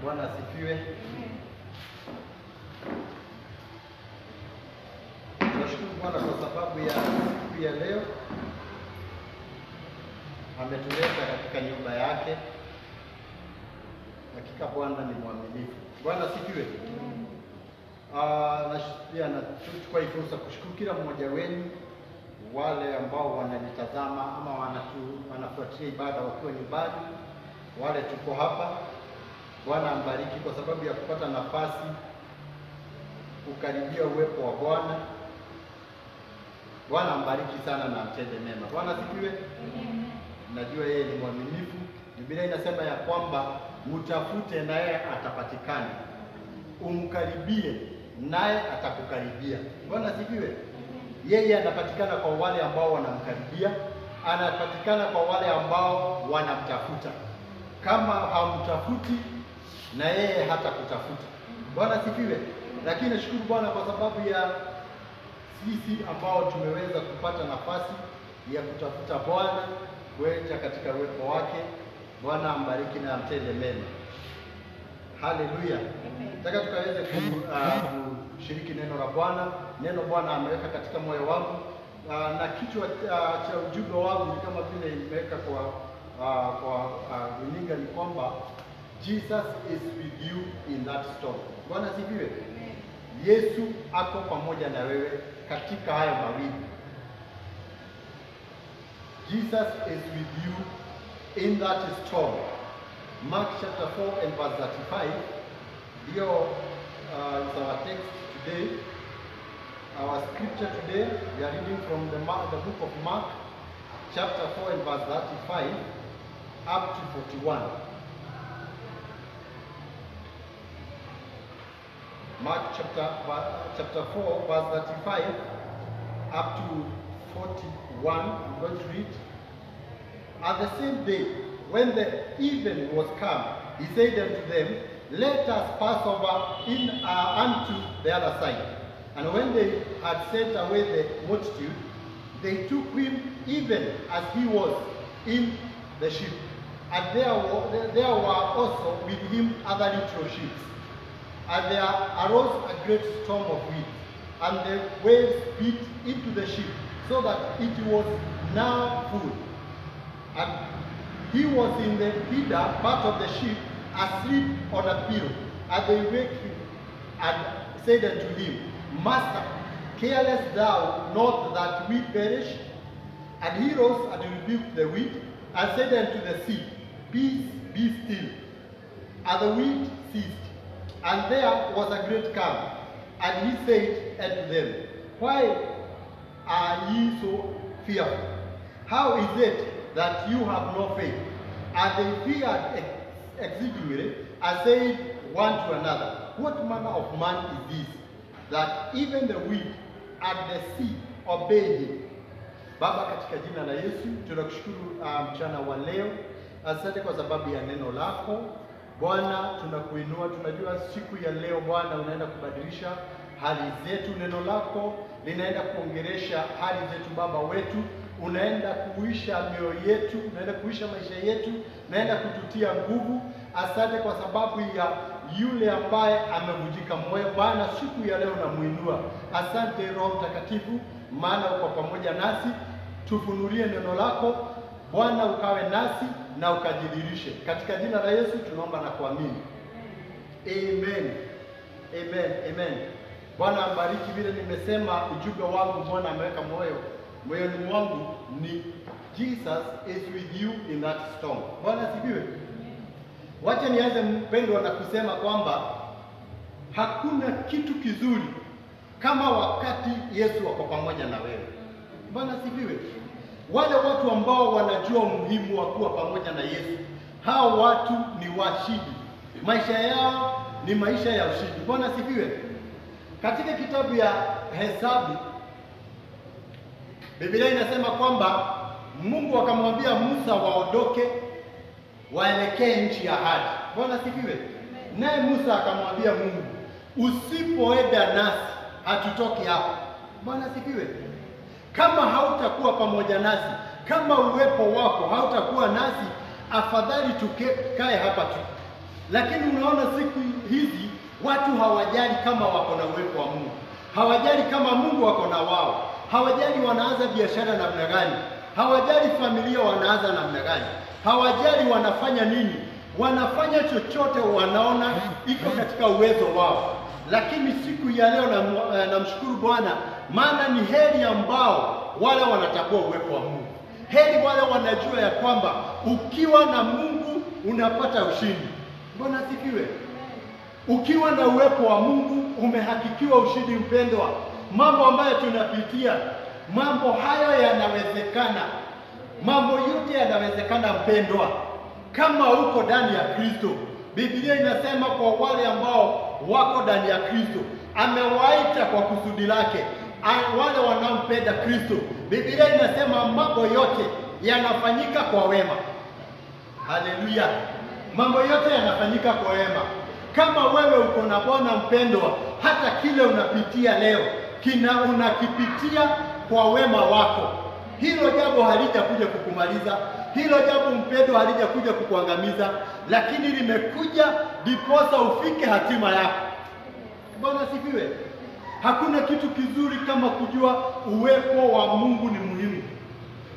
Bwana asifiwe. Tunashukuru Bwana kwa sababu ya siku ya leo. Ametuleta katika nyumba yake. Hakika Bwana ni mwaminifu. Bwana asifiwe. Pia nachukua hii fursa kushukuru kila mmoja wenu, wale ambao wananitazama ama wanafuatilia ibada wakiwa nyumbani, wale tuko hapa. Bwana ambariki kwa sababu ya kupata nafasi kukaribia uwepo wa Bwana. Bwana ambariki sana na mtende mema. Bwana asifiwe. Najua yeye ni mwaminifu. Biblia inasema ya kwamba utafute naye atapatikana, umkaribie naye atakukaribia. Bwana asifiwe. Yeye anapatikana kwa wale ambao wanamkaribia, anapatikana kwa wale ambao wanamtafuta. Kama hamtafuti, na yeye hata kutafuta. Bwana asifiwe. Lakini nashukuru Bwana kwa sababu ya sisi ambao tumeweza kupata nafasi ya kutafuta Bwana, kuja katika uwepo wake. Bwana ambariki na amtende mema. Haleluya. Nataka tukaweze kushiriki neno la Bwana. Neno Bwana ameweka katika moyo wangu, na kichwa cha ujumbe wangu ni kama vile imeweka kwa runinga, ni kwamba Jesus is with you in that storm. Bwana asifiwe. Yesu ako pamoja na wewe katika hayo mawimbi. Jesus is with you in that storm. Mark chapter 4 and verse 35. Here is our text today. Our scripture today, we are reading from the book of Mark chapter 4 and verse 35 up to 41. Mark chapter 4 verse 35 up to 41. I'm going to read. At the same day, when the even was come, he said unto them, Let us pass over unto the other side. And when they had sent away the multitude, they took him even as he was in the ship. And there were also with him other little ships. And there arose a great storm of wind, and the waves beat into the ship, so that it was now full. And he was in the hinder part of the ship, asleep on a pillow. And they waked him, and said unto him, Master, carest thou not that we perish? And he rose and rebuked the wind, and said unto the sea, Peace, be still. And the wind ceased, and there was a great calm. And he said unto them, Why are ye so fearful? How is it that you have no faith? And they feared exceedingly, and said one to another, What manner of man is this, that even the wind and the sea obey him? Baba, katika jina la Yesu tunakushukuru mchana wa leo. Asante kwa sababu ya neno lako Bwana, tunakuinua. Tunajua siku ya leo Bwana unaenda kubadilisha hali zetu. Neno lako linaenda kuongeresha hali zetu Baba wetu. Unaenda kuisha mioyo yetu, unaenda kuisha maisha yetu, unaenda kututia nguvu. Asante kwa sababu ya yule ambaye amevunjika moyo Bwana, siku ya leo namuinua. Asante Roho Mtakatifu, maana uko pamoja nasi. Tufunulie neno lako Bwana, ukawe nasi na ukajidhihirishe. Katika jina la Yesu tunaomba na kuamini. Amen. Amen. Amen. Bwana ambariki. Vile nimesema, ujumbe wangu Bwana ameweka moyoni mwangu ni Jesus is with you in that storm. Bwana asifiwe. Wacha nianze mpendwa na kusema kwamba hakuna kitu kizuri kama wakati Yesu wako pamoja na wewe. Bwana asifiwe. Wale watu ambao wanajua umuhimu wa kuwa pamoja na Yesu, hao watu ni washindi. Maisha yao ni maisha ya ushindi. Bwana asifiwe. Katika kitabu ya Hesabu, Biblia inasema kwamba Mungu akamwambia Musa waondoke waelekee nchi ya ahadi. Bwana asifiwe. Naye Musa akamwambia Mungu, usipoenda nasi hatutoki hapa. Bwana asifiwe. Kama hautakuwa pamoja nasi, kama uwepo wako hautakuwa nasi, afadhali tukae hapa tu. Lakini unaona siku hizi watu hawajali kama wako na uwepo wa Mungu, hawajali kama Mungu wako na wao, hawajali wanaanza biashara namna gani, hawajali familia wanaanza namna gani, hawajali wanafanya nini, wanafanya chochote wanaona iko katika uwezo wao. Lakini siku ya leo namshukuru Bwana, maana ni heri ambao wale wanatambua uwepo wa Mungu. Heri wale wanajua ya kwamba ukiwa na Mungu unapata ushindi. Bwana asifiwe. Ukiwa na uwepo wa Mungu umehakikiwa ushindi, mpendwa. Mambo ambayo tunapitia, mambo hayo yanawezekana. Mambo yote yanawezekana, mpendwa, kama uko ndani ya Kristo. Biblia inasema kwa wale ambao wako ndani ya Kristo, amewaita kwa kusudi lake, wale wanaompenda Kristo. Biblia inasema mambo yote yanafanyika kwa wema. Haleluya. Mambo yote yanafanyika kwa wema. Kama wewe uko na Bwana, mpendwa, hata kile unapitia leo unakipitia kwa wema wako. Hilo jambo halijakuja kukumaliza, hilo jambo mpendwa halijakuja kukuangamiza, lakini limekuja diposa ufike hatima yako. Bwana sifiwe. Hakuna kitu kizuri kama kujua uwepo wa Mungu ni muhimu.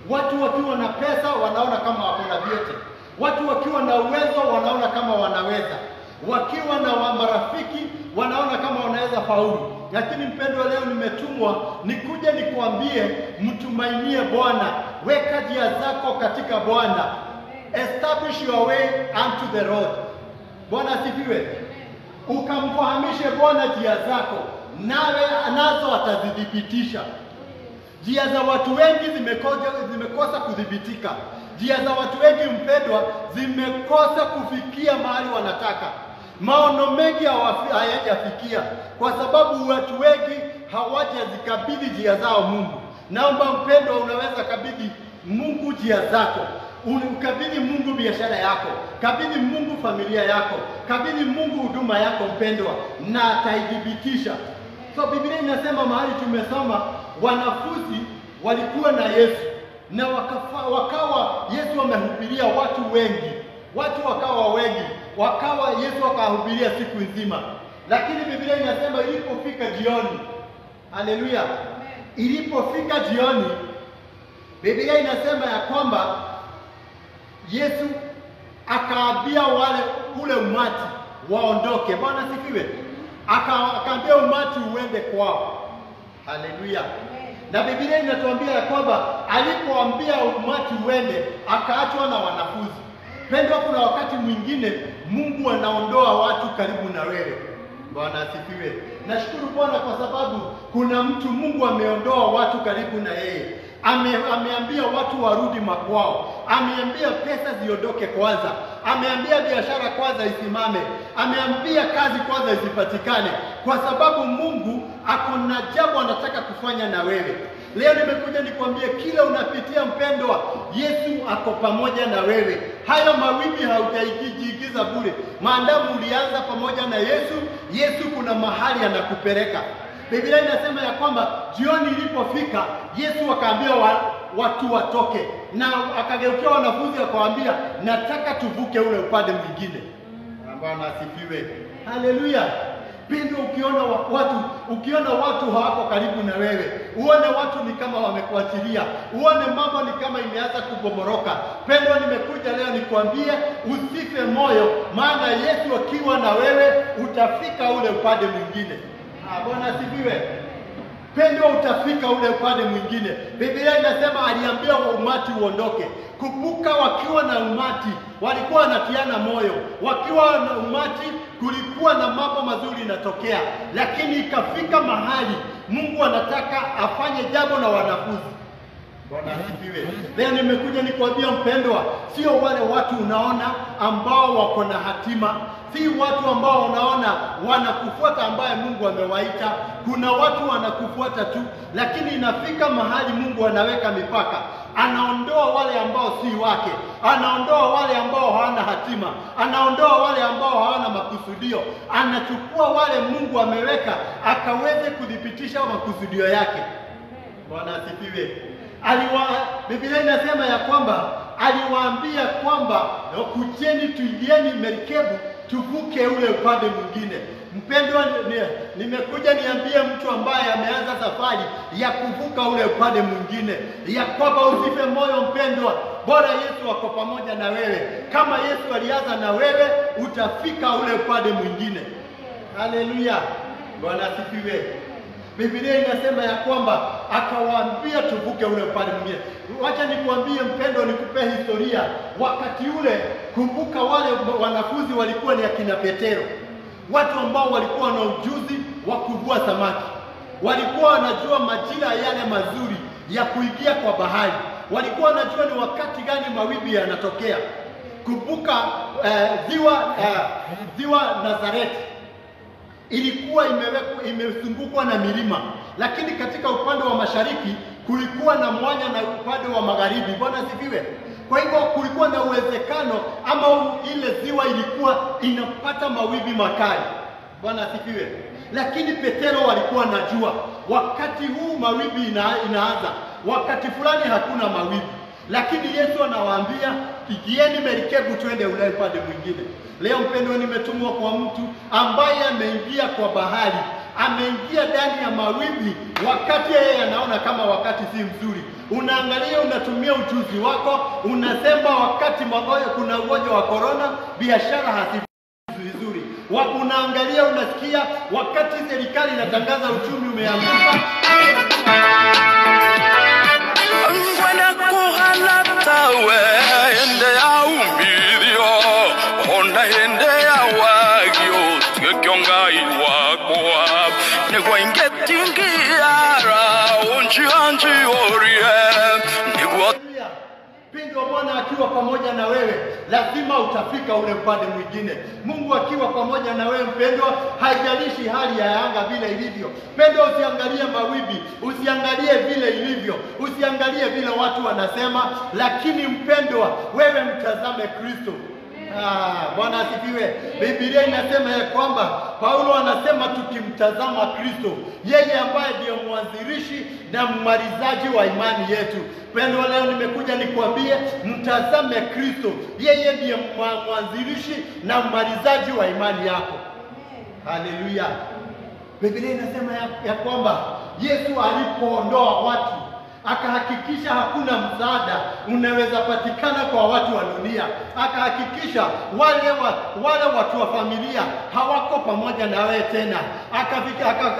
Watu wakiwa na pesa wanaona kama wako na vyote. Watu wakiwa na uwezo wanaona kama wanaweza. Wakiwa na marafiki wanaona kama wanaweza faulu. Lakini mpendwa, leo nimetumwa nikuje nikuambie, mtumainie Bwana. Weka njia zako katika Bwana. Establish your way unto the Lord. Bwana asifiwe. Ukamfahamishe Bwana njia zako, nazo atazidhibitisha. Njia za watu wengi zimekosa kudhibitika. Njia za watu wengi, mpendwa, zimekosa kufikia mahali wanataka. Maono mengi hayajafikia kwa sababu watu wengi hawajazikabidhi njia zao Mungu. Naomba mpendwa, unaweza kabidhi Mungu njia zako. Ukabidhi Mungu biashara yako, kabidhi Mungu familia yako, kabidhi Mungu huduma yako, mpendwa, na ataidhibitisha. So Biblia inasema mahali tumesoma, wanafunzi walikuwa na Yesu na wakawa Yesu amehubiria watu wengi. Watu wakawa wengi, Yesu akahubiria siku nzima. Lakini Biblia inasema ilipofika jioni, haleluya, ilipofika jioni, Biblia inasema ya kwamba Yesu akaambia ule umati waondoke. Bwana sifiwe. Akaambia umati uende kwao. Haleluya. Na Biblia inatuambia ya kwamba alipoambia umati uende, akaachwa na wanafunzi. Pendwa, kuna wakati mwingine Mungu anaondoa watu karibu na wewe. Bwana asifiwe. Nashukuru Bwana kwa sababu kuna mtu Mungu ameondoa watu karibu na yeye. Ameambia watu warudi makwao. Ameambia pesa ziondoke kwanza. Ameambia biashara kwanza isimame. Ameambia kazi kwanza isipatikane, kwa sababu Mungu ako na jambo anataka kufanya na wewe. Leo nimekuja nikwambie, kila unapitia mpendwa, Yesu ako pamoja na wewe. Hayo mawimbi haujaigiza bure. Maadamu ulianza pamoja na Yesu, Yesu kuna mahali anakupeleka. Biblia inasema ya kwamba jioni ilipofika, Yesu akaambia watu watoke, na akageukia wanafunzi akawaambia, nataka tuvuke ule upande mwingine. Bwana asifiwe. Haleluya. Pendo, ukiona watu hawako karibu na wewe, uone watu ni kama wamekuachilia, uone mambo ni kama imeanza kubomoroka, pendo, nimekuja leo nikwambie usife moyo, maana Yesu akiwa na wewe utafika ule upande mwingine. Bwana asifiwe. Pendo, utafika ule upande mwingine. Biblia inasema aliambia umati uondoke. Kumbuka, wakiwa na umati walikuwa wanatiana moyo. Wakiwa na umati kulikuwa na mambo mazuri yanatokea, lakini ikafika mahali Mungu anataka afanye jambo na wanafunzi. Bwana asifiwe. Leo nimekuja nikwambia mpendwa, sio wale watu unaona ambao wako na hatima, si watu ambao unaona wanakufuata ambaye Mungu amewaita. Kuna watu wanakufuata tu, lakini inafika mahali Mungu anaweka mipaka. Anaondoa wale ambao si wake, anaondoa wale ambao hawana hatima, anaondoa wale ambao hawana makusudio, anachukua wale Mungu ameweka akaweze kudhibitisha makusudio yake. Bwana asifiwe. Biblia inasema ya kwamba aliwaambia kwamba kujeni tuingieni merikebu tuvuke ule upande mwingine. Mpendwa, nimekuja niambie mtu ambaye ameanza safari ya kuvuka ule upande mwingine, ya kwamba usife moyo mpendwa. Bora Yesu ako pamoja na wewe. Kama Yesu alianza na wewe, utafika ule upande mwingine. Haleluya. Bwana asifiwe. Biblia inasema ya kwamba akawaambia tuvuke ule upande mwingine. Wacha nikuambie mpendwa, nikupe historia. Wakati ule, kumbuka wale wanafunzi walikuwa ni akina Petero. Watu ambao walikuwa na ujuzi wa kuvua samaki. Walikuwa wanajua majira yale mazuri ya kuingia kwa bahari. Walikuwa wanajua ni wakati gani mawimbi yanatokea. Kumbuka ziwa Nazareti ilikuwa imezungukwa na milima, lakini katika upande wa mashariki kulikuwa na mwanya na upande wa magharibi. Bwana sifiwe. Kwa hivyo kulikuwa na uwezekano ama ile ziwa ilikuwa inapata mawimbi makali. Bwana sifiwe. Lakini Petero walikuwa najua wakati huu mawimbi inaanza, wakati fulani hakuna mawimbi. Lakini Yesu anawaambia igieni merikebu twende ule upande mwingine. Leo mpendwa, nimetumwa kwa mtu ambaye ameingia kwa bahari, ameingia ndani ya mawimbi wakati yeye anaona kama wakati si mzuri. Unaangalia, unatumia ujuzi wako, unasema wakati kuna ugonjwa wa corona, biashara hazifi vizuri. Unaangalia, unasikia wakati serikali inatangaza uchumi umeanguka. Pendo Bwana akiwa pamoja na wewe, lazima utafika ule upande mwingine. Mungu akiwa pamoja na wewe mpendwa, haijalishi hali ya anga vile ilivyo. Pendo, usiangalie mawimbi, usiangalie vile ilivyo, usiangalie vile watu wanasema, lakini mpendwa, wewe mtazame Kristo. Bwana asifiwe. Biblia inasema ya kwamba Paulo anasema tukimtazama Kristo, yeye ambaye ndiye mwanzilishi na mmalizaji wa imani yetu. Pendwa, leo nimekuja nikwambie mtazame Kristo, yeye ndiye mwanzilishi na mmalizaji wa imani yako. Haleluya. Biblia inasema ya kwamba Yesu alipoondoa watu, akahakikisha hakuna msaada unaweza patikana kwa watu wa dunia. Akahakikisha wale watu wa familia hawako pamoja na wewe tena.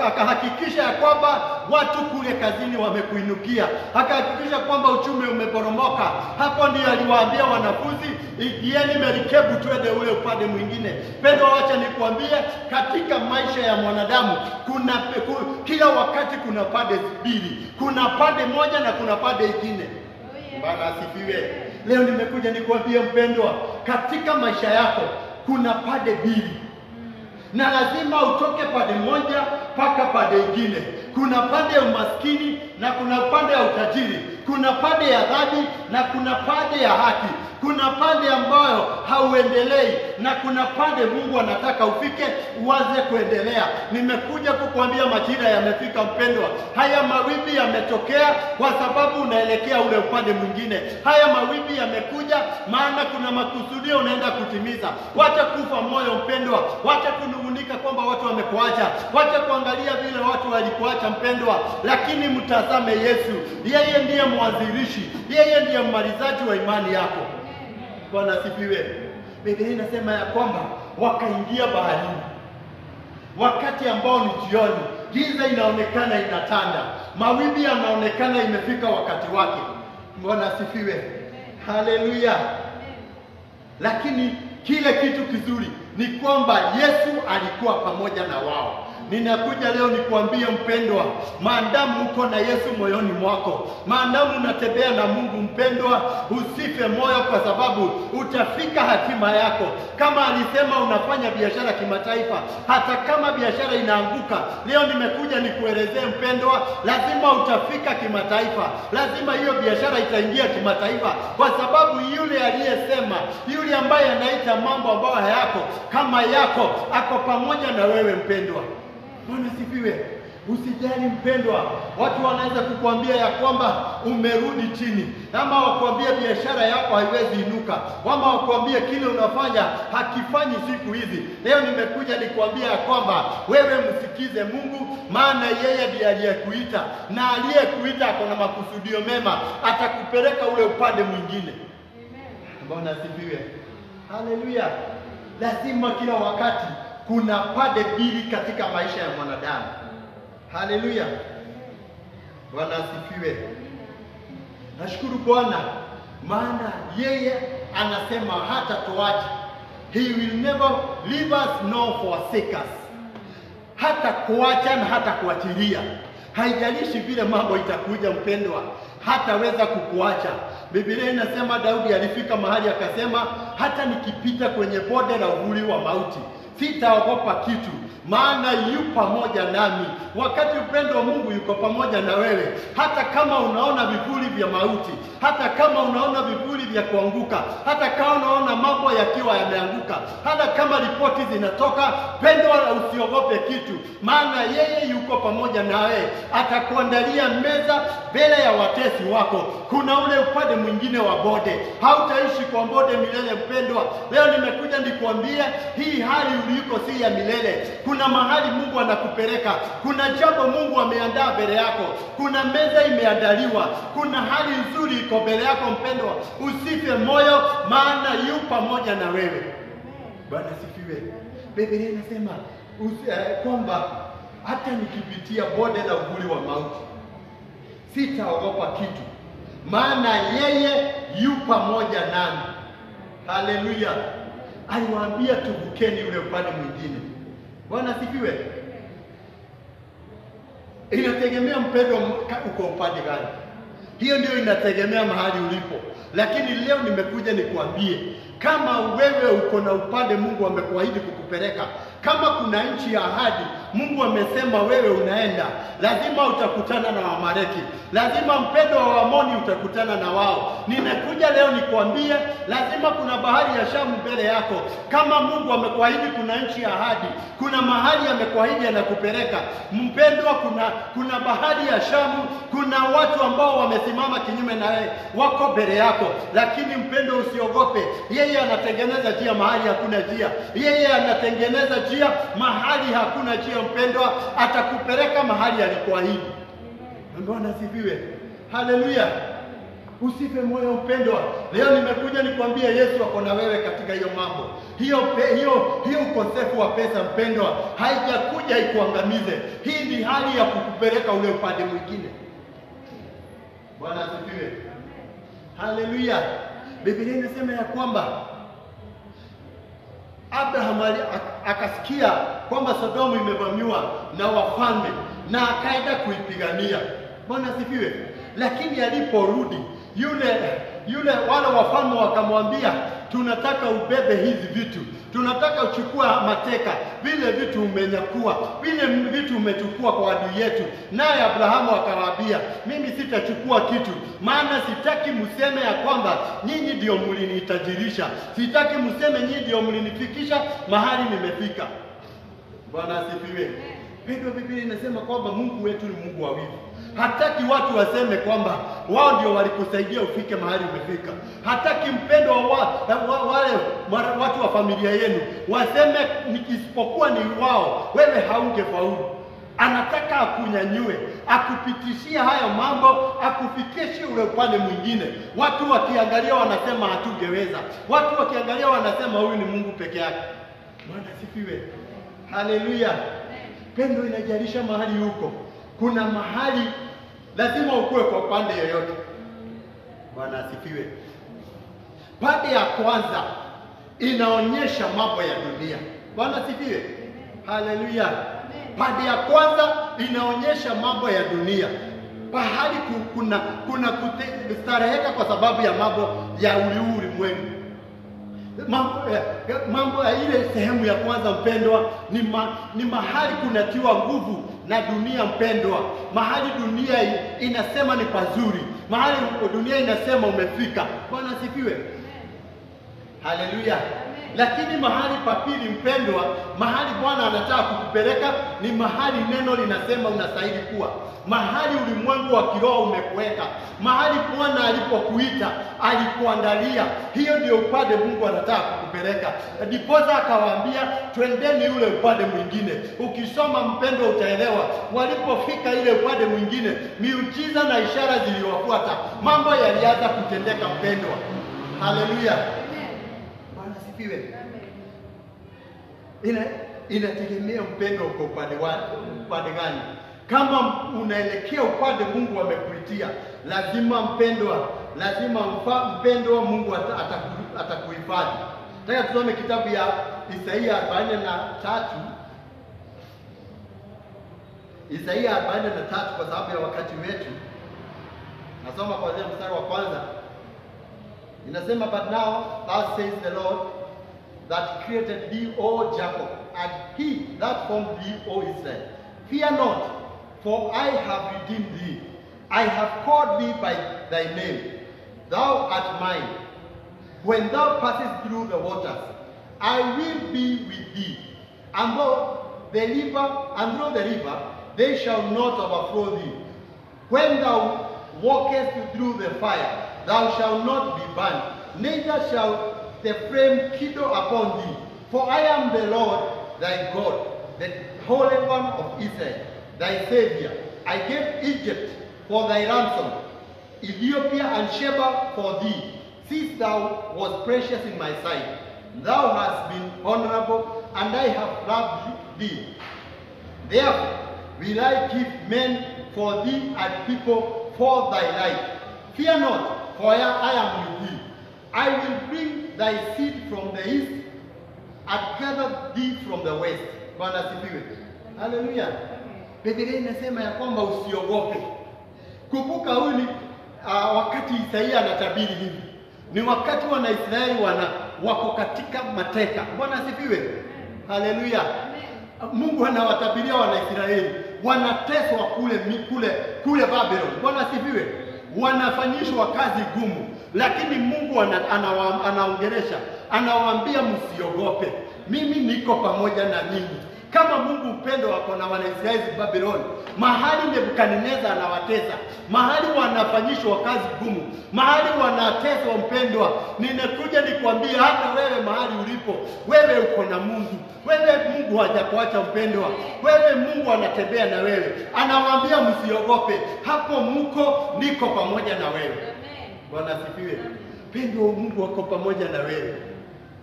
Akahakikisha ya kwamba watu kule kazini wamekuinukia. Akahakikisha kwamba uchumi umeporomoka. Hapo ndio aliwaambia wanafunzi, igieni merikebu twende ule upande mwingine. Pendo, acha nikwambie, katika maisha ya mwanadamu kila wakati kuna pande mbili. Kuna pande moja na kuna pande ingine. Bwana asifiwe. Leo nimekuja nikwambie mpendwa, katika maisha yako kuna pande mbili, na lazima utoke pande moja mpaka pande ingine. Kuna pande ya umaskini na kuna pande ya utajiri. Kuna pande ya dhambi na kuna pande ya haki. Kuna pande ambayo hauendelei na kuna pande Mungu anataka ufike uanze kuendelea. Nimekuja kukuambia majira yamefika mpendwa. Haya mawimbi yametokea kwa sababu unaelekea ule upande mwingine. Haya mawimbi yamekuja maana kuna makusudio unaenda kutimiza. Wacha kufa moyo mpendwa. Wacha kunungunika kwamba watu wamekuacha. Wacha kuangalia vile watu walikuacha mpendwa. Lakini mtazame Yesu. Yeye ndiye mwanzilishi. Yeye ndiye mmalizaji wa imani yako. Bwana asifiwe. Biblia inasema ya kwamba wakaingia baharini wakati ambao ni jioni. Giza inaonekana inatanda, mawimbi yanaonekana imefika wakati wake. Bwana asifiwe. Haleluya. Lakini kile kitu kizuri ni kwamba Yesu alikuwa pamoja na wao. Ninakuja leo nikuambie mpendwa, maadamu uko na Yesu moyoni mwako, maadamu unatembea na Mungu mpendwa, usife moyo kwa sababu utafika hatima yako. Kama alisema unafanya biashara kimataifa, hata kama biashara inaanguka, leo nimekuja nikuelezee mpendwa, lazima utafika kimataifa. Lazima hiyo biashara itaingia kimataifa kwa sababu yule aliyesema, yule ambaye anaita mambo ambayo hayako kama yako, ako pamoja na wewe mpendwa. Bwana sifiwe. Usijali mpendwa, watu wanaweza kukuambia ya kwamba umerudi chini, ama wakuambie biashara yako haiwezi inuka, ama wakuambie kile unafanya hakifanyi siku hizi. Leo nimekuja nikuambia ya kwamba wewe msikize Mungu, maana yeye ndiye aliyekuita, na aliyekuita ako na makusudio mema, atakupeleka ule upande mwingine. Bwana asifiwe. Haleluya. Lazima kila wakati kuna pande mbili katika maisha ya mwanadamu. Haleluya. Bwana asifiwe. Nashukuru Bwana, maana yeye anasema hata tuache. He will never leave us nor forsake us. Hata kuacha na hata kuachilia. Haijalishi vile mambo itakuja mpendwa, hataweza kukuacha. Biblia inasema Daudi alifika mahali akasema, hata nikipita kwenye bonde la uvuli wa mauti, sitaogopa kitu, maana yu pamoja nami. Wakati upendo wa Mungu yuko pamoja na wewe, hata kama unaona vivuli vya mauti, hata kama unaona vivuli vya kuanguka, hata kama unaona mambo yakiwa yameanguka, hata kama ripoti zinatoka, pendwa, usiogope kitu, maana yeye yuko pamoja na wewe. Atakuandalia meza mbele ya watesi wako. Kuna ule upande mwingine wa bonde, hautaishi kwa bonde milele mpendwa. Leo nimekuja nikuambia hii hali uliko si ya milele. Kuna mahali Mungu anakupeleka, kuna jambo Mungu ameandaa mbele yako, kuna meza imeandaliwa, kuna hali nzuri iko mbele yako mpendwa. Usife moyo, maana yu pamoja na wewe. Bwana sifiwe. Biblia inasema kwamba hata nikipitia bonde la uvuli wa mauti, sitaogopa kitu, maana yeye yu pamoja nami. Haleluya. Aliwaambia tuvukeni ule upande mwingine. Bwana sifiwe. Inategemea mpendwa uko upande gani. Hiyo ndio inategemea mahali ulipo. Lakini leo nimekuja nikuambie, kama wewe uko na upande Mungu amekuahidi kukupeleka, kama kuna nchi ya ahadi Mungu amesema wewe unaenda, lazima utakutana na Wamaleki, lazima mpendo wa Waamoni utakutana na wao. Nimekuja leo nikuambie, lazima kuna bahari ya Shamu mbele yako. Kama Mungu amekuahidi kuna nchi ya ahadi, kuna mahali amekuahidi anakupeleka mpendwa, kuna bahari ya Shamu, kuna watu ambao wamesimama kinyume na wewe, wako mbele yako. Lakini mpendo, usiogope, yeye anatengeneza njia mahali hakuna njia, yeye anatengeneza njia mahali hakuna njia mpendwa, atakupeleka mahali alikuahidi. Bwana asifiwe. Haleluya. Usife moyo mpendwa. Leo nimekuja nikwambia Yesu ako na wewe katika hiyo mambo. Hiyo ukosefu wa pesa mpendwa, haijakuja ikuangamize. Hii ni hali ya kukupeleka ule upande mwingine. Bwana asifiwe. Haleluya. Biblia inasema ya kwamba Abraham akasikia kwamba Sodomu imevamiwa na wafalme na akaenda kuipigania. Bwana asifiwe. Lakini aliporudi yule wale wafalme wakamwambia, tunataka ubebe hizi vitu, tunataka uchukua mateka vile vitu umenyakua, vile vitu umechukua kwa adui yetu. Naye Abrahamu akawaambia, mimi sitachukua kitu, maana sitaki mseme ya kwamba nyinyi ndio mlinitajirisha, sitaki mseme nyinyi ndio mlinifikisha mahali nimefika. Bwana asifiwe. Ndio Biblia inasema kwamba Mungu wetu ni Mungu wa wivu. Hataki watu waseme kwamba wao ndio walikusaidia ufike mahali umefika. Hataki mpendo wale watu wa familia yenu waseme nikisipokuwa ni wao wewe haungefaulu. Anataka akunyanyue, akupitishie hayo mambo, akufikishe ule upande mwingine. Watu wakiangalia wanasema hatungeweza, watu wakiangalia wanasema huyu ni Mungu peke yake. Bwana asifiwe. Haleluya. Pendo inajalisha mahali huko. Kuna mahali lazima ukue kwa pande yoyote. Bwana asifiwe. Pande ya kwanza inaonyesha mambo ya dunia. Bwana asifiwe. Haleluya. Pande ya kwanza inaonyesha mambo ya dunia. Pahali kuna kustareheka kwa sababu ya mambo ya ulimwengu. Mambo ya ile sehemu ya kwanza mpendwa, ni mahali kunatiwa nguvu na dunia mpendwa. Mahali dunia inasema ni pazuri, mahali dunia inasema umefika. Bwana asifiwe. Haleluya. Lakini mahali pa pili mpendwa, mahali Bwana anataka kukupeleka ni mahali neno linasema unastahili kuwa. Mahali ulimwengu wa kiroho umekuweka. Mahali Bwana alipokuita, alikuandalia. Hiyo ndio upande Mungu anataka kukupeleka. Ndiposa akawaambia twendeni ule upande mwingine. Ukisoma mpendwa utaelewa. Walipofika ile upande mwingine, miujiza na ishara ziliwafuata. Mambo yalianza kutendeka mpendwa. Haleluya. Bwana sifiwe. Inategemea mpendwa uko upande gani. Kama unaelekea upande Mungu amekuitia, lazima mpendwa Mungu atakuhifadhi. Nataka tusome kitabu ya Isaia 43. Isaia 43 kwa sababu ya wakati wetu. Nasoma kuanzia mstari wa kwanza. Inasema, but now thus says the Lord that created thee, O Jacob, and he that formed thee, O Israel. Fear not, for I have redeemed thee. I have called thee by thy name. Thou art mine. When thou passest through the waters, I will be with thee. And through the river, they shall not overflow thee. When thou walkest through the fire, thou shalt not be burned, neither shall the flame kindle upon thee. For I am the Lord thy God, the Holy One of Israel, thy Savior. I gave Egypt for thy ransom, Ethiopia and Sheba for thee, since thou wast precious in my sight. Thou hast been honorable, and I have loved thee. Therefore will I give men for thee and people for thy life. Fear not, for I am with thee. I will bring thy seed from the east and gather thee from the west. Bwana sifiwe. Haleluya. Biblia inasema ya kwamba usiogope. Kumbuka huyu ni wakati Isaia anatabiri hivi. Ni wakati wana Israeli wako katika mateka. Bwana sifiwe. Haleluya. Mungu anawatabiria wana Israeli. Wanateswa kule Babylon. Bwana sifiwe. Wanafanyishwa kazi gumu, lakini Mungu anaongelesha, anawaambia msiogope, mimi niko pamoja na nyinyi. Kama Mungu upendo wako na Wanaisraeli Babylon, mahali Nebukadneza anawatesa, mahali wanafanyishwa kazi gumu, mahali wanateswa mpendwa, nimekuja nikwambia hata wewe mahali ulipo, wewe uko na Mungu. Wewe Mungu hajakuacha mpendwa. Wewe Mungu anatembea na wewe. Anawaambia msiogope. Hapo mko niko pamoja na wewe. Bwana sifiwe. Mpendwa, Mungu wako pamoja na wewe.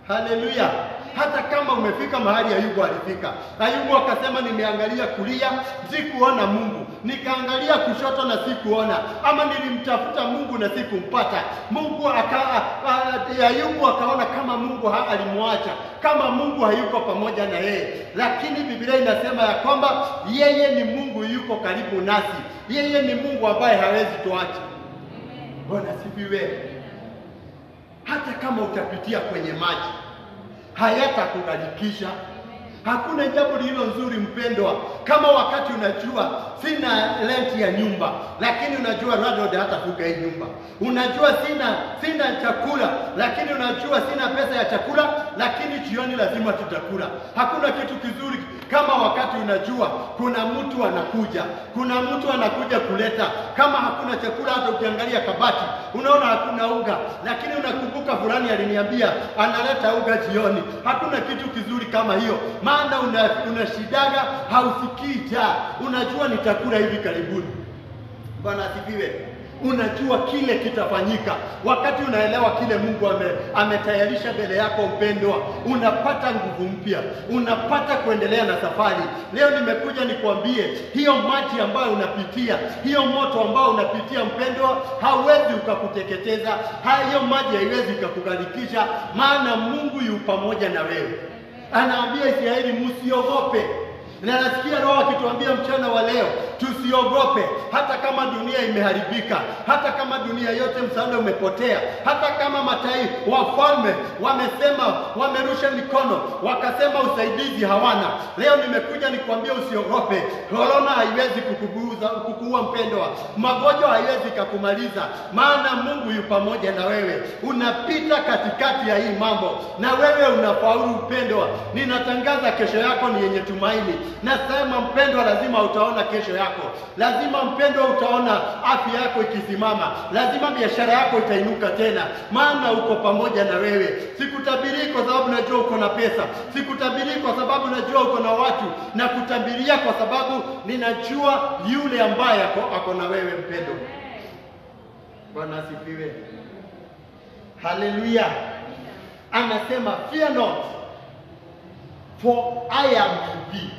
Haleluya. Hata kama umefika mahali Ayubu alifika. Ayubu akasema nimeangalia kulia sikuona Mungu, nikaangalia kushoto na sikuona, ama nilimtafuta Mungu na sikumpata. Mungu Ayubu akaona kama Mungu alimwacha, kama Mungu hayuko pamoja na yeye. Lakini Biblia inasema ya kwamba yeye ni Mungu yuko karibu nasi. Yeye ni Mungu ambaye hawezi tuacha. Bwana sifiwe. Hata kama utapitia kwenye maji, hayatakugarikisha. Hakuna jambo lililo nzuri mpendwa kama wakati unajua sina rent ya nyumba, lakini unajua landlord hatafuga hii nyumba. Unajua sina chakula, lakini unajua sina pesa ya chakula, lakini jioni lazima tutakula. Hakuna kitu kizuri kama wakati unajua kuna mtu anakuja kuleta. Kama hakuna chakula, hata ukiangalia kabati unaona hakuna unga, lakini unakumbuka fulani aliniambia analeta unga jioni. Hakuna kitu kizuri kama hiyo, maana unashidaga hausikii njaa. Unajua nitakula hivi karibuni. Bwana asifiwe. Unajua kile kitafanyika. Wakati unaelewa kile Mungu ametayarisha mbele yako mpendwa, unapata nguvu mpya, unapata kuendelea na safari. Leo nimekuja nikwambie, hiyo maji ambayo unapitia, hiyo moto ambao unapitia mpendwa, hauwezi ukakuteketeza. Hiyo maji haiwezi kukugarikisha, maana Mungu yu pamoja na wewe. Anaambia Israeli msiogope. Na nasikia Roho akituambia mchana wa leo tusiogope. Hata kama dunia imeharibika, hata kama dunia yote msaada umepotea, hata kama wafalme wamesema, wamerusha mikono, wakasema usaidizi hawana, leo nimekuja nikwambia usiogope. Corona haiwezi kukuua mpendwa, magonjwa haiwezi kukumaliza, maana Mungu yu pamoja na wewe. Unapita katikati ya hii mambo na wewe unafaulu mpendwa. Ninatangaza kesho yako ni yenye tumaini. Nasema mpendwa, lazima utaona kesho yako. Lazima mpendwa utaona afya yako ikisimama. Lazima biashara yako itainuka tena, maana uko pamoja na wewe. Sikutabiri kwa sababu najua uko na pesa, sikutabiri kwa sababu najua uko na watu, na kutabiria kwa sababu ninajua yule ambaye ako na wewe mpendwa. Bwana asifiwe. Haleluya. Anasema fear not, for I am with thee.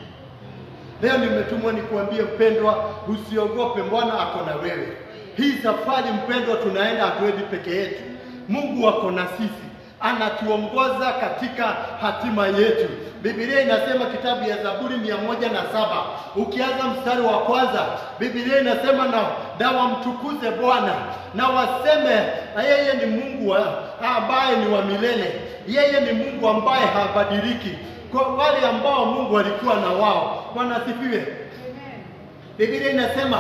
Leo nimetumwa nikuambie mpendwa, usiogope, Bwana ako na wewe. Hii safari mpendwa tunaenda hatuendi peke yetu. Mungu ako na sisi, anatuongoza katika hatima yetu. Biblia inasema kitabu ya Zaburi 107 ukianza mstari wa kwanza, Biblia inasema na wamtukuze Bwana na waseme yeye ni Mungu ambaye ni wa milele. Yeye ni Mungu ambaye habadiliki. Kwa wale ambao Mungu alikuwa na wao. Bwana asifiwe. Biblia inasema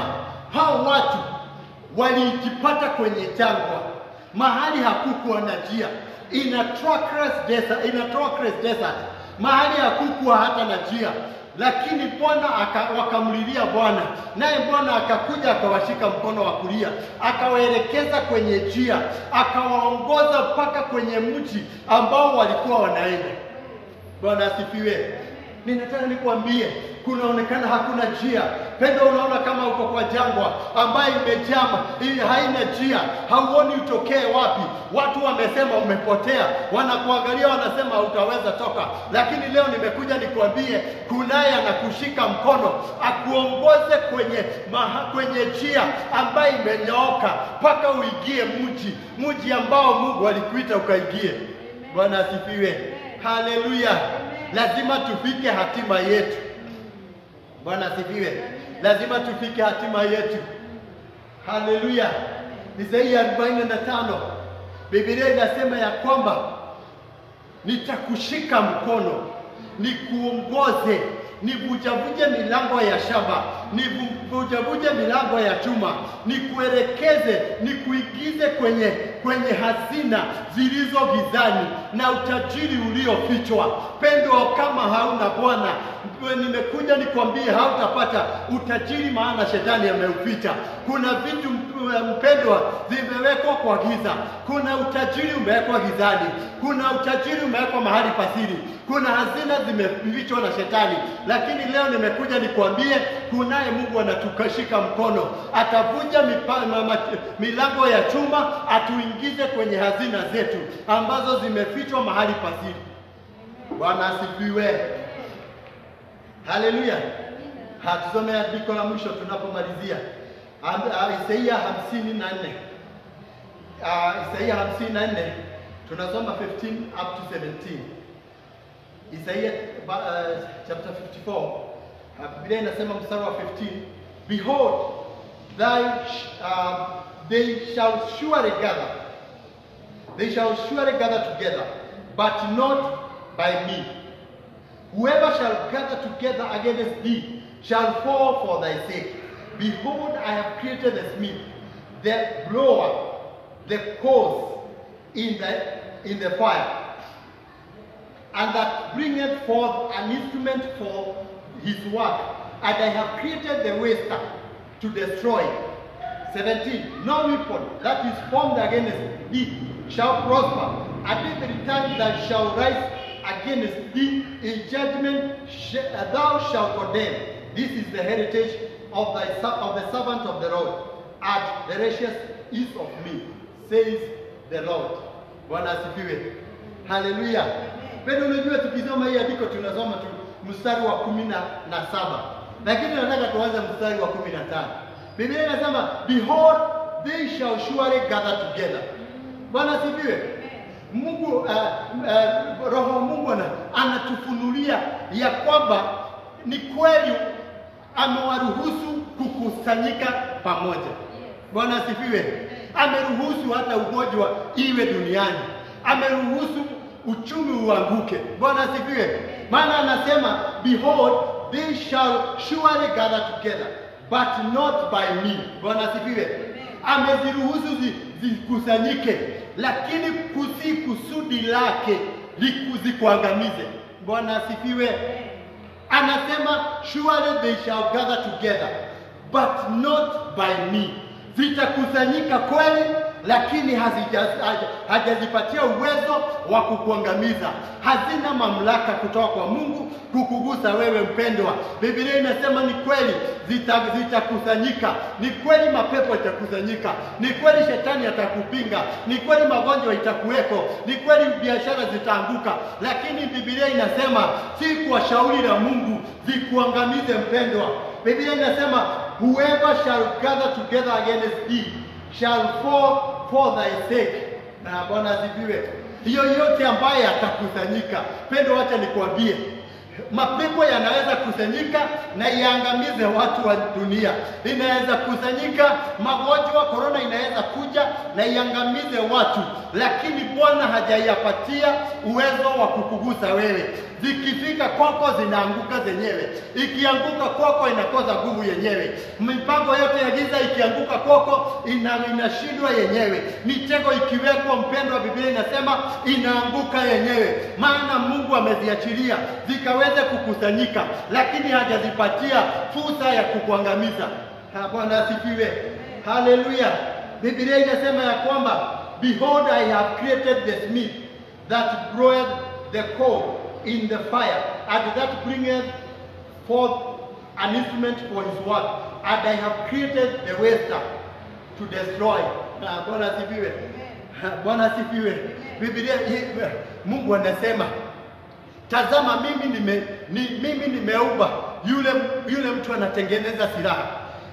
hao watu walijipata kwenye jangwa, mahali hakukuwa na njia, in a trackless desert, mahali hakukuwa hata na njia. Lakini Bwana wakamlilia Bwana, naye Bwana akakuja akawashika mkono wa kulia, akawaelekeza kwenye njia, akawaongoza mpaka kwenye mji ambao walikuwa wanaenda. Bwana asifiwe. Ninataka nikuambie, kunaonekana hakuna njia. Pendo, unaona kama uko kwa jangwa ambayo imejama, haina njia, hauoni utokee wapi. Watu wamesema umepotea, wanakuangalia wanasema hutaweza toka. Lakini leo nimekuja nikuambie, kunaye anakushika mkono, akuongoze kwenye njia ambayo imenyooka mpaka uingie mji ambao Mungu alikuita ukaingie. Bwana asifiwe. Haleluya. Lazima tufike hatima yetu. Bwana asifiwe. Lazima tufike hatima yetu. Haleluya. Isaia 45 Biblia inasema ya kwamba nitakushika mkono, nikuongoze, nivujavuje milango ya shaba, nivujavuje milango ya chuma, nikuelekeze, nikuingize kwenye hazina zilizo gizani na utajiri uliofichwa. Pendo, kama hauna Bwana, nimekuja nikwambie hautapata utajiri, maana shetani ameuficha. Kuna vitu mpendwa zimewekwa kwa giza. Kuna utajiri umewekwa gizani, kuna utajiri umewekwa mahali pasiri, kuna hazina zimefichwa na shetani. Lakini leo nimekuja nikwambie, kunaye Mungu anatukashika mkono, atavunja milango ya chuma, atuingize kwenye hazina zetu ambazo zimefichwa mahali pasiri. Bwana asifiwe. Haleluya. Hatusome andiko la mwisho tunapomalizia. Isaia 54. Isaia 54 tunasoma 15 up to 17. Isaia chapter 54. Biblia inasema mstari wa 15, behold, they shall surely gather. They shall surely gather together, but not by me. Whoever shall gather together against thee shall fall for thy sake. Behold, I have created the smith, the blower, the coals in the fire, and that bringeth forth an instrument for his work. And I have created the waster to destroy. 17. No weapon that is formed against thee shall prosper. At every time that shall rise against thee in judgment thou shalt condemn. This is the heritage of the servant of the Lord, and the righteous is of me, says the Lord. Bwana asifiwe. Haleluya. Pendo, unajua tukisoma hii andiko tunasoma tu mstari wa 17. Lakini nataka tuanze mstari wa 15. Biblia inasema behold, they shall surely gather together. Bwana asifiwe. Mungu Roho Mungu anatufunulia ya kwamba ni kweli amewaruhusu kukusanyika pamoja. Bwana asifiwe. Ameruhusu hata ugonjwa iwe duniani. Ameruhusu uchumi uanguke. Bwana asifiwe. Maana anasema, behold, they shall surely gather together, but not by me. Bwana asifiwe. Ameziruhusu zikusanyike, lakini kusi kusudi lake zikuangamize. Bwana asifiwe. Anasema, surely they shall gather together, but not by me. Zitakusanyika kweli, lakini hajazipatia uwezo wa kukuangamiza. Hazina mamlaka kutoka kwa Mungu kukugusa wewe mpendwa. Biblia inasema ni kweli zitakusanyika. Ni kweli mapepo itakusanyika. Ni kweli shetani atakupinga. Ni kweli magonjwa itakuweko. Ni kweli biashara zitaanguka. Lakini Biblia inasema si kwa shauri la Mungu zikuangamize mpendwa. Biblia inasema, whoever shall gather together against thee shall fall for thy sake. Na Bwana asifiwe. Hiyo yote ambaye atakusanyika, pendo, acha nikwambie, mapepo yanaweza kusanyika na iangamize watu wa dunia. Inaweza kusanyika, magonjwa, corona inaweza kuja na iangamize watu, lakini Bwana hajaipatia uwezo wa kukugusa wewe. Zikifika kwako zinaanguka zenyewe. Ikianguka kwako inakosa nguvu yenyewe. Mipango yote ya giza ikianguka kwako inashindwa yenyewe. Mitego ikiwekwa mpendwa, Biblia inasema inaanguka yenyewe. Maana Mungu ameziachilia zikaweze kukusanyika, lakini hajazipatia fursa ya kukuangamiza. Bwana asifiwe. Haleluya. Biblia inasema ya kwamba, behold, I have created the smith that bloweth the coal in the fire, and that bringeth forth an instrument for his work, and I have created the waster to destroy. Bwana asifiwe. Bwana asifiwe. Biblia, Mungu anasema, tazama mimi nimeumba yule mtu anatengeneza silaha,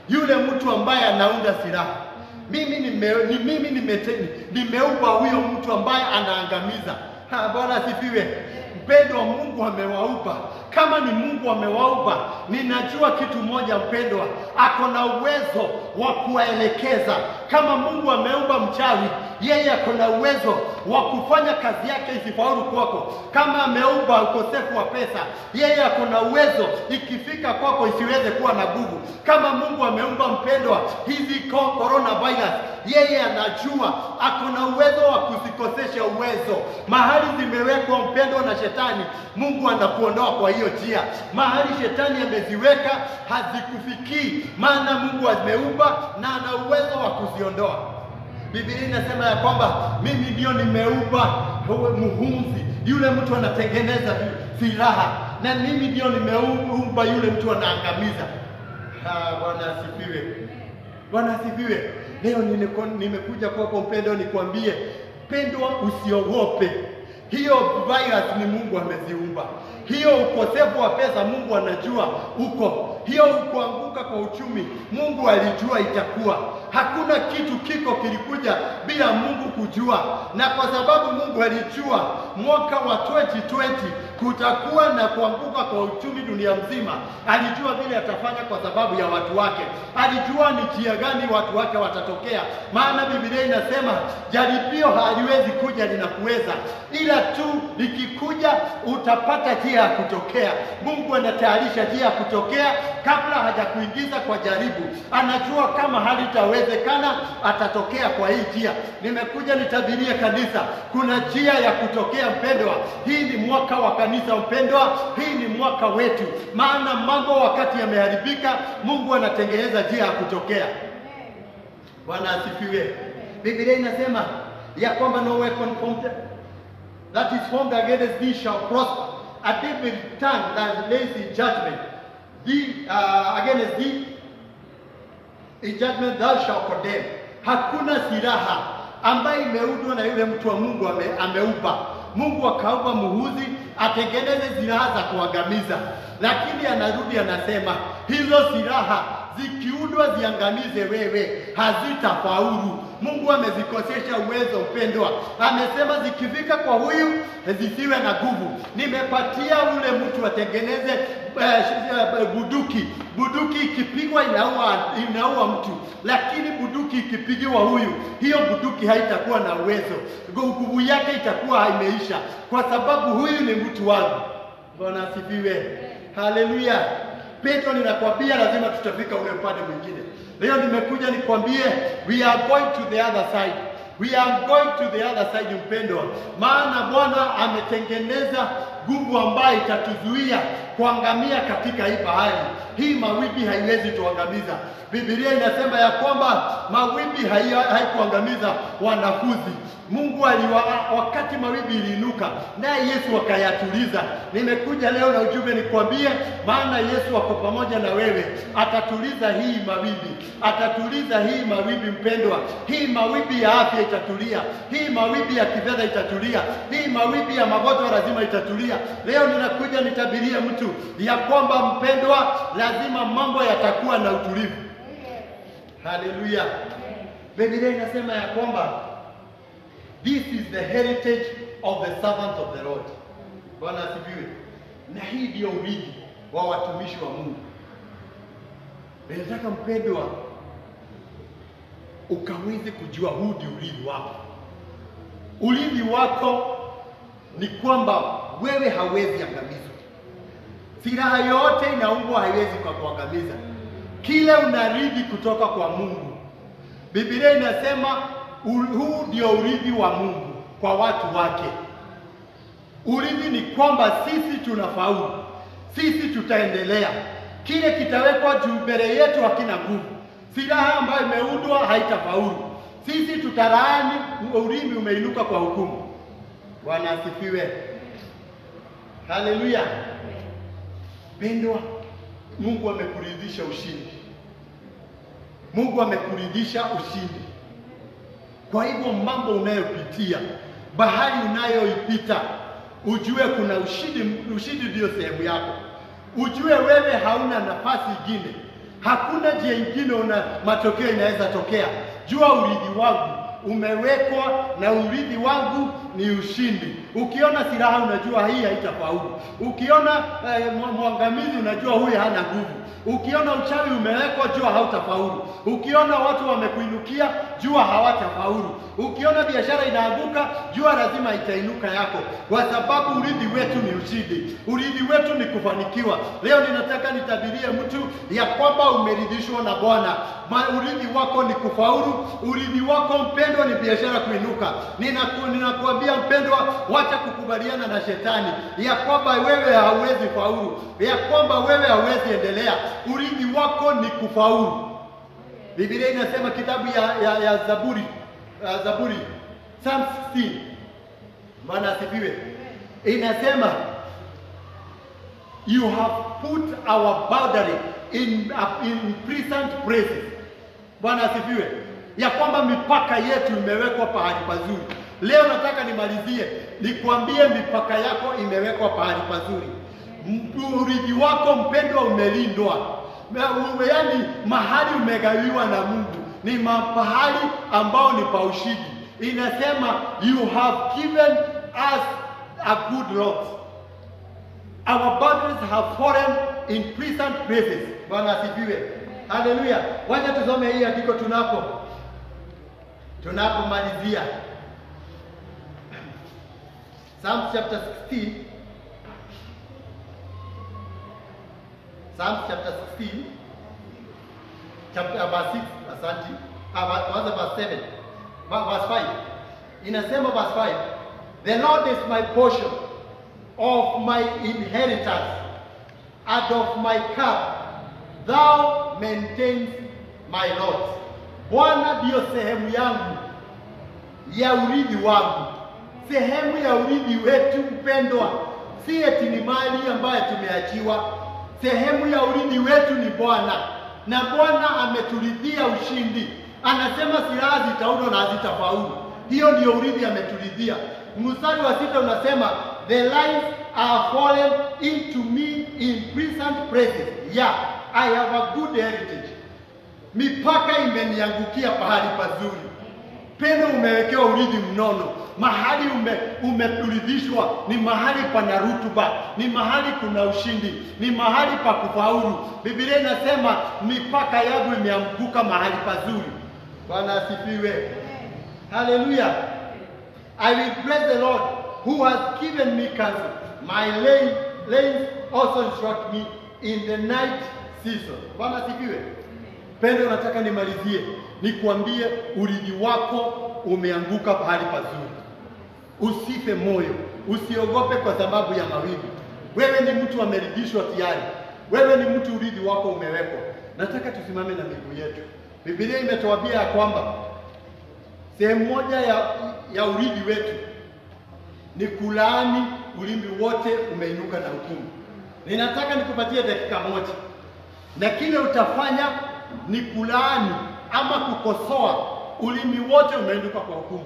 yule mtu ambaye anaunda silaha. Mimi nimeumba huyo mtu ambaye anaangamiza. Bwana asifiwe. Mpendwa, Mungu amewaumba. Kama ni Mungu amewaumba, ninajua kitu moja mpendwa, ako na uwezo wa kuwaelekeza. Kama Mungu ameumba mchawi, yeye ako na uwezo wa kufanya kazi yake isifaulu kwako. Kama ameumba ukosefu wa pesa, yeye ako na uwezo ikifika kwako isiweze kuwa na nguvu. Kama Mungu ameumba mpendwa hizi coronavirus, yeye anajua, ako na uwezo wa kuzikosesha uwezo. Mahali zimewekwa mpendwa na shetani, Mungu anakuondoa kwa hiyo njia. Mahali shetani ameziweka hazikufikii, maana Mungu ameumba na ana uwezo wa kuziondoa. Biblia inasema ya kwamba mimi ndio nimeumba muhunzi, yule mtu anatengeneza silaha, na mimi ndio nimeumba yule mtu anaangamiza. Bwana asifiwe. Bwana asifiwe. Leo nimekuja kwako mpendwa nikwambie, pendwa, usiogope. Hiyo virus ni Mungu ameziumba. Hiyo ukosefu wa pesa Mungu anajua uko. Hiyo kuanguka kwa uchumi Mungu alijua itakuwa. Hakuna kitu kilikuja bila Mungu kujua. Na kwa sababu Mungu alijua mwaka wa 2020 kutakuwa na kuanguka kwa uchumi dunia mzima, alijua vile atafanya kwa sababu ya watu wake. Alijua ni njia gani watu wake watatokea. Maana Biblia inasema jaribio haliwezi kuja linakuweza, ila tu likikuja utapata njia ya kutokea. Mungu anatayarisha njia ya kutokea kabla hajakuingiza kwa jaribu. Anajua kama halitawezekana atatokea kwa hii njia. Nimekuja nitabirie kanisa, kuna njia ya kutokea mpendwa. Hii ni mwaka wa kanisa mpendwa, hii ni mwaka wetu. Maana mambo wakati yameharibika, Mungu anatengeneza njia ya kutokea. Bwana asifiwe. Biblia inasema ya kwamba no weapon formed that is formed against thee shall prosper, and every tongue that lays in judgment against thee in judgment thou shalt condemn. Hakuna silaha ambaye imeundwa na yule mtu wa Mungu ameupa. Mungu akaumba muhuzi atengeneze silaha za kuangamiza, lakini anarudi anasema hizo silaha zikiundwa ziangamize wewe hazitafaulu. Mungu amezikosesha uwezo mpendwa. Amesema zikifika kwa huyu zisiwe na nguvu. Nimepatia ule mtu atengeneze Bunduki ikipigwa inaua mtu, lakini bunduki ikipigiwa huyu, hiyo bunduki haitakuwa na uwezo, nguvu yake itakuwa imeisha, kwa sababu huyu ni mtu wangu. Bwana asifiwe. Haleluya. Petro, ninakwambia lazima tutafika ule upande mwingine. Leo nimekuja nikwambie, we are going to the other side. We are going to the other side, mpendwa. Maana Bwana ametengeneza nguvu ambayo itatuzuia kuangamia katika hii bahari. Hii mawimbi haiwezi tuangamiza. Biblia inasema ya kwamba mawimbi haikuangamiza wanafunzi. Mungu wakati mawimbi iliinuka, naye Yesu akayatuliza. Nimekuja leo na ujumbe nikwambie, maana Yesu ako pamoja na wewe. Atatuliza hii mawimbi. Atatuliza hii mawimbi, mpendwa. Hii mawimbi ya afya itatulia. Hii mawimbi ya kifedha itatulia. Hii mawimbi ya magonjwa lazima itatulia. Leo ninakuja nitabirie mtu ya kwamba, mpendwa, lazima mambo yatakuwa na utulivu. Haleluya. Biblia inasema ya kwamba this is the heritage of the servant of the Lord. Bwana asifiwe. Na hii ndio urithi wa watumishi wa Mungu. Nataka mpendwa ukaweze kujua huu ndio urithi wako. Urithi wako ni kwamba wewe hawezi angamizwa. Silaha yote inaumbwa haiwezi kuangamiza. Kile unarithi kutoka kwa Mungu. Biblia inasema huu ndio urithi wa Mungu kwa watu wake. Urithi ni kwamba sisi tunafaulu. Sisi tutaendelea. Kile kitawekwa juu mbele yetu hakina nguvu. Silaha ambayo imeundwa haitafaulu. Sisi tutalaani urithi umeinuka kwa hukumu. Bwana asifiwe. Haleluya. Pendwa, Mungu amekuridhisha ushindi. Mungu amekuridhisha ushindi. Kwa hivyo mambo unayopitia, bahari unayoipita, ujue kuna ushindi. Ushindi ndio sehemu yako. Ujue wewe hauna nafasi nyingine. Hakuna njia nyingine matokeo inaweza tokea. Jua urithi wangu umewekwa, na urithi wangu ni ushindi. Ukiona silaha unajua hii haitafaulu. Ukiona mwangamizi unajua huyu hana nguvu. Ukiona uchawi umewekwa, jua hautafaulu. Ukiona watu wamekuinukia, jua hawatafaulu. Ukiona biashara inaanguka, jua lazima itainuka yako, kwa sababu urithi wetu ni ushindi. Urithi wetu ni kufanikiwa. Leo ninataka nitabirie mtu ya kwamba umeridhishwa na Bwana. Urithi wako ni kufaulu. Urithi wako, mpendwa, ni biashara kuinuka. Ninakuambia mpendwa, wacha kukubaliana na shetani ya kwamba wewe hauwezi faulu, ya kwamba wewe hauwezi endelea. Urithi wako ni kufaulu. Biblia inasema kitabu ya Zaburi Psalm 16. Bwana asifiwe. Inasema you have put our boundary in pleasant places. Bwana asifiwe. Ya kwamba mipaka yetu imewekwa pahali pazuri. Leo nataka nimalizie nikwambie mipaka yako imewekwa pahali pazuri. Urithi wako, mpendwa, umelindwa. Yaani mahali umegawiwa na Mungu ni mahali ambao ni pa ushindi. Inasema you have given us a good lot. Our boundaries have fallen in pleasant places. Bwana asifiwe. Haleluya. Wacha tusome hii andiko tunapomalizia. Psalm chapter 16. Psalm chapter 16, verse 6, asante. Verse 7, verse 5. Inasema verse 5. The Lord is my portion of my inheritance and of my cup. Thou maintains my lot. Bwana ndio sehemu yangu ya urithi wangu. Sehemu ya urithi wetu, mpendwa, si eti ni mali ambayo tumeachiwa. Sehemu ya urithi wetu ni Bwana, na Bwana ameturidhia ushindi. Anasema silaha zitaundwa na hazitafaulu. Hiyo ndio urithi ameturidhia. Mstari wa 6 unasema the lines are fallen into me in pleasant places. Yeah, I have a good heritage. Mipaka imeniangukia pahali pazuri. Pendo umewekewa urithi mnono. Mahali umeturidhishwa ni mahali pana rutuba, ni mahali kuna ushindi, ni mahali pa kufaulu. Biblia inasema mipaka yangu imeanguka mahali pazuri. Bwana asifiwe. Hallelujah. I will bless the Lord who has given me counsel. My lanes also instruct me in the night season. Bwana asifiwe. Pendo, nataka nimalizie nikuambie urithi wako umeanguka pahali pazuri. Usife moyo, usiogope kwa sababu ya mawimbi. Wewe ni mtu ameridhishwa tayari. Wewe ni mtu urithi wako umewekwa. Nataka tusimame na miguu yetu. Biblia imetuambia ya kwamba sehemu moja ya urithi wetu ni kulaani ulimi wote umeinuka na hukumu. Ninataka nikupatie dakika moja, na kile utafanya ni kulaani ama kukosoa ulimi wote umeinuka kwa hukumu.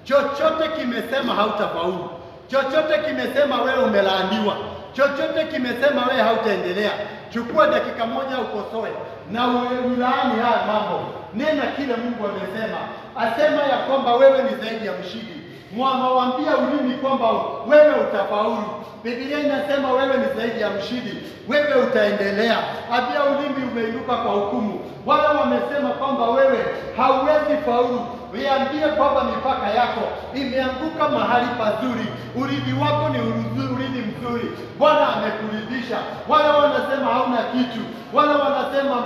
Chochote kimesema hautafaulu, chochote kimesema wewe umelaaniwa, chochote kimesema wewe hautaendelea, chukua dakika moja ukosoe na ulaani haya mambo. Nena kile Mungu amesema. Asema ya kwamba wewe ni zaidi ya mshindi. Mwamwambia ulimi kwamba wewe utafaulu. Biblia inasema wewe ni zaidi ya mshindi, wewe utaendelea. Abia ulimi umeinuka kwa hukumu. Wale wamesema kwamba wewe hauwezi faulu, viambie kwamba mipaka yako imeanguka mahali pazuri. Urithi wako ni urithi mzuri. Bwana amekuridhisha. Wale wanasema hauna kitu, wale wanasema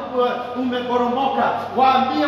umeporomoka, waambie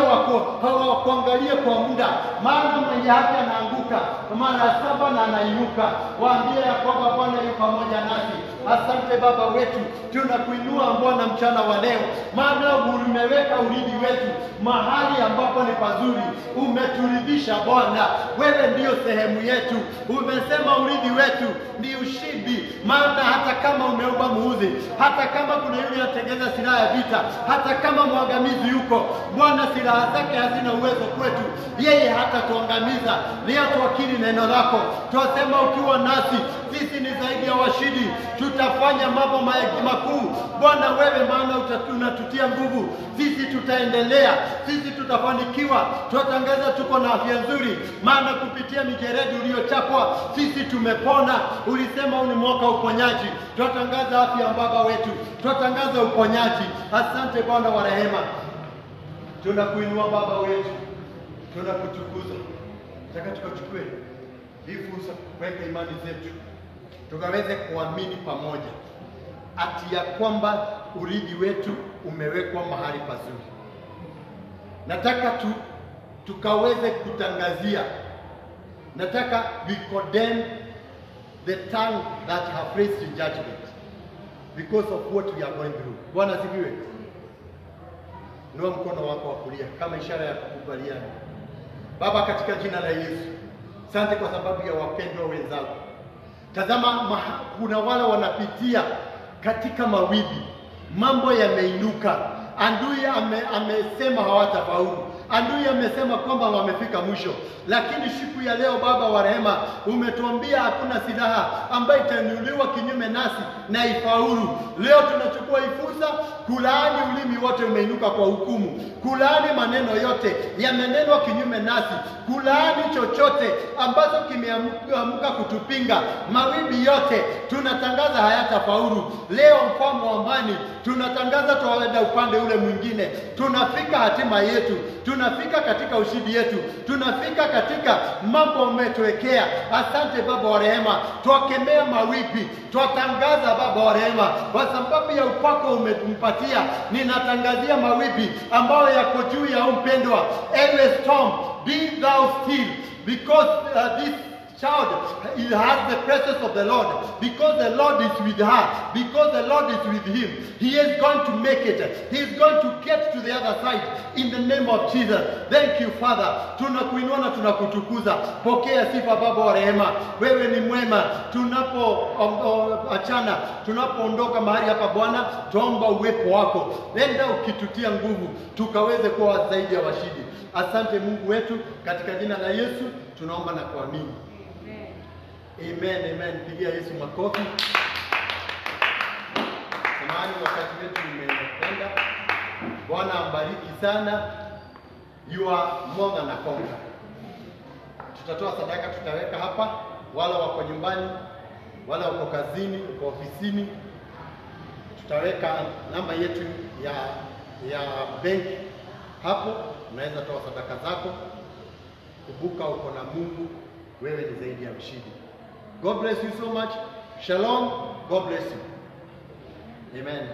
wakuangalie kwa muda, maana mwenye haki anaanguka mara 7 na anainuka. Waambie ya kwamba Bwana yuko pamoja nasi. Asante Baba wetu, tunakuinua Bwana mchana wa leo, maana umeweka urithi wetu mahali ambapo ni pazuri. Umeturidhisha Bwana, wewe ndiyo sehemu yetu. Umesema urithi wetu ni ushindi, maana hata kama umeumba muuzi, hata kama kuna yule anatengeneza silaha ya vita, hata kama mwangamizi yuko, Bwana silaha zake hazina uwezo kwetu, yeye hata tuangamiza. Leo tuakili neno lako, tuasema ukiwa nasi sisi ni zaidi ya washindi, tutafanya mambo makuu. Bwana wewe, maana unatutia nguvu, sisi tutaendelea, sisi tutafanikiwa. Tutangaza tuko na afya nzuri, maana kupitia mijeredi uliochapwa sisi tumepona. Ulisema huu ni mwaka wa uponyaji. Tutangaza afya ya Baba wetu, tutangaza uponyaji. Asante Bwana wa rehema, tunakuinua Baba wetu, tunakutukuza. Nataka tukachukue hii fursa kuweka imani zetu, tukaweze kuamini pamoja ati ya kwamba urithi wetu umewekwa mahali pazuri. Nataka tukaweze kutangazia, nataka we condemn the tongue that have raised in judgment because of what we are going through. Bwana asifiwe. Inua mkono wako wa kulia kama ishara ya kukubaliana. Baba, katika jina la Yesu, asante kwa sababu ya wapendwa wenzangu. Tazama, kuna wale wanapitia katika mawimbi, mambo yameinuka. Adui amesema hawatafaulu. Adui amesema kwamba wamefika mwisho. Lakini siku ya leo Baba wa rehema, umetuambia hakuna silaha ambayo itainuliwa kinyume nasi na ifaulu. Leo tunachukua fursa kulaani ulimi wote umeinuka kwa hukumu, kulaani maneno yote yamenenwa kinyume nasi, kulaani chochote ambacho kimeamka kutupinga. Mawimbi yote tunatangaza hayatafaulu. Leo mfalme wa amani, tunatangaza tuwaenda upande ule mwingine. Tunafika hatima yetu, tunafika katika ushindi yetu, tunafika katika mambo umetuwekea. Asante Baba wa rehema, twakemea mawimbi, twatangaza Baba wa rehema, kwa sababu ya upako umetumpatia. Ninatangazia mawimbi ambayo yako juu ya mpendwa. Every storm, be thou still, because this child has the presence of the Lord, because the Lord is with her, because the Lord is with him. He is going to make it. He is going to get to the other side in the name of Jesus. Thank you Father. Tunakuinua na tunakutukuza. Pokea sifa Baba wa rehema. Wewe ni mwema. Tunapoachana, tunapoondoka mahali hapa Bwana, tuomba uwepo wako. Nenda ukitutia nguvu, tukaweze kuwa zaidi ya washindi. Asante Mungu wetu, katika jina la Yesu tunaomba na kuamini. Amen, amen. Pigia Yesu makofi. Samahani, wakati wetu umeenda. Bwana ambariki sana. You are more than a conqueror. tutatoa sadaka, tutaweka hapa. Wale wako nyumbani, wale wako kazini, wako ofisini, tutaweka namba yetu ya benki hapo. Unaweza toa sadaka zako. Kumbuka uko na Mungu, wewe ni zaidi ya mshindi. God bless you so much. Shalom. God bless you. Amen.